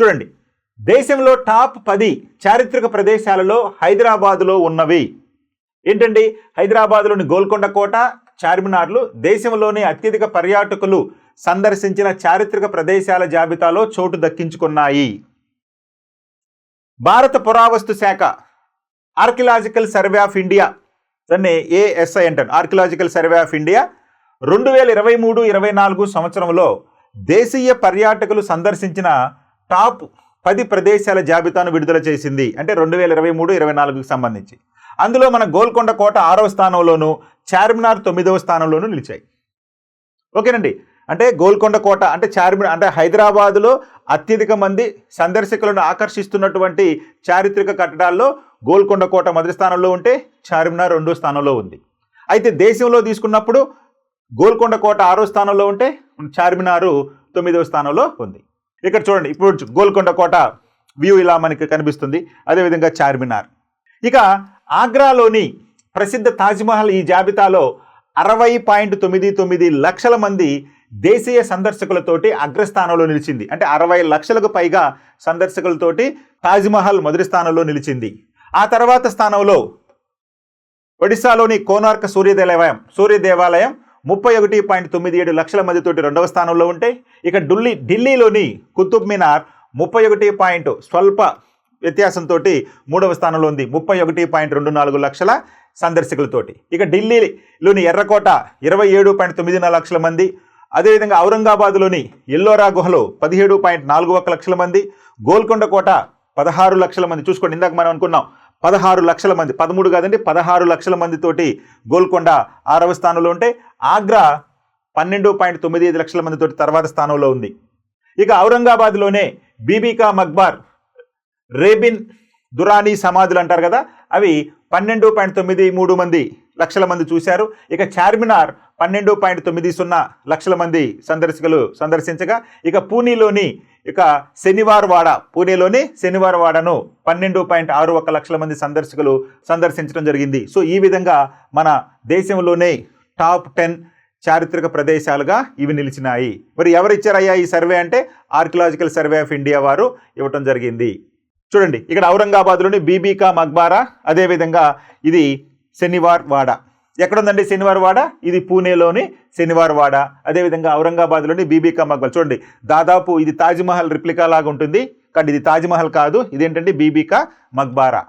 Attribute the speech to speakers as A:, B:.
A: చూడండి, దేశంలో టాప్ 10 చారిత్రక ప్రదేశాలలో హైదరాబాదులో ఉన్నవి ఏంటండి? హైదరాబాద్లోని గోల్కొండ కోట, చార్మినార్లు దేశంలోని అత్యధిక పర్యాటకులు సందర్శించిన చారిత్రక ప్రదేశాల జాబితాలో చోటు దక్కించుకున్నాయి. భారత పురావస్తు శాఖ ఆర్కియలాజికల్ సర్వే ఆఫ్ ఇండియా, దాన్ని ASI అంటారు, ఆర్కియలాజికల్ సర్వే ఆఫ్ ఇండియా 2023-24 సంవత్సరంలో దేశీయ పర్యాటకులు సందర్శించిన టాప్ 10 ప్రదేశాల జాబితాను విడుదల చేసింది. అంటే 2023-24కి సంబంధించి. అందులో మన గోల్కొండ కోట 6వ స్థానంలోను, చార్మినార్ 9వ స్థానంలోనూ నిలిచాయి. ఓకేనండి. అంటే గోల్కొండ కోట అంటే చార్మినార్ అంటే హైదరాబాదులో అత్యధిక మంది సందర్శకులను ఆకర్షిస్తున్నటువంటి చారిత్రక కట్టడాల్లో గోల్కొండ కోట మొదటి స్థానంలో ఉంటే చార్మినార్ 2వ స్థానంలో ఉంది. అయితే దేశంలో తీసుకున్నప్పుడు గోల్కొండ కోట 6వ స్థానంలో ఉంటే చార్మినారు 9వ స్థానంలో ఉంది. ఇక్కడ చూడండి, ఇప్పుడు గోల్కొండ కోట వ్యూ ఇలా మనకి కనిపిస్తుంది, అదేవిధంగా చార్మినార్. ఇక ఆగ్రాలోని ప్రసిద్ధ తాజ్మహల్ ఈ జాబితాలో 60.99 లక్షల మంది దేశీయ సందర్శకులతోటి అగ్రస్థానంలో నిలిచింది. అంటే 60 లక్షలకు పైగా సందర్శకులతోటి తాజ్మహల్ మొదటి స్థానంలో నిలిచింది. ఆ తర్వాత స్థానంలో ఒడిశాలోని కోనార్క్ సూర్య దేవాలయం 31.97 లక్షల మందితోటి 2వ స్థానంలో ఉంటే, ఇక ఢిల్లీలోని కుతుబ్ మినార్ 31 స్వల్ప వ్యత్యాసంతో 3వ స్థానంలో ఉంది, 31.24 లక్షల సందర్శకులతోటి. ఇక ఢిల్లీలోని ఎర్రకోట 27.94 లక్షల మంది, అదేవిధంగా ఔరంగాబాద్లోని ఎల్లోరా గుహలో 17.41 లక్షల మంది, గోల్కొండ కోట 16 లక్షల మంది. చూసుకోండి, ఇందాక మనం అనుకున్నాం 16 లక్షల మంది, 13 కాదండి, 16 లక్షల మందితోటి గోల్కొండ 6వ స్థానంలో ఉంటే, ఆగ్రా 12.95 లక్షల మందితోటి తర్వాత స్థానంలో ఉంది. ఇక ఔరంగాబాద్లోనే బీబీకా మక్బార్, రేబిన్ దురానీ సమాధులు అంటారు కదా, అవి 12.93 లక్షల మంది చూశారు. ఇక చార్మినార్ 12.90 లక్షల మంది సందర్శకులు సందర్శించగా, ఇక పూణేలోని శనివార్ వాడను 12.61 లక్షల మంది సందర్శకులు సందర్శించడం జరిగింది. సో ఈ విధంగా మన దేశంలోనే టాప్ 10 చారిత్రక ప్రదేశాలుగా ఇవి నిలిచినాయి. మరి ఎవరు ఇచ్చారయ్యా ఈ సర్వే అంటే ఆర్కియలాజికల్ సర్వే ఆఫ్ ఇండియా వారు ఇవ్వటం జరిగింది. చూడండి, ఇక్కడ ఔరంగాబాద్లోని బీబీకా మక్బారా, అదేవిధంగా ఇది శనివార్ వాడ. ఎక్కడుందండి శనివార్ వాడ? ఇది పూణేలోని శనివార్ వాడ, అదేవిధంగా ఔరంగాబాద్లోని బీబీకా మక్బారా. చూడండి, దాదాపు ఇది తాజ్మహల్ రిప్లికా లాగా ఉంటుంది, కానీ ఇది తాజ్మహల్ కాదు, ఇదేంటంటే బీబీకా మక్బారా.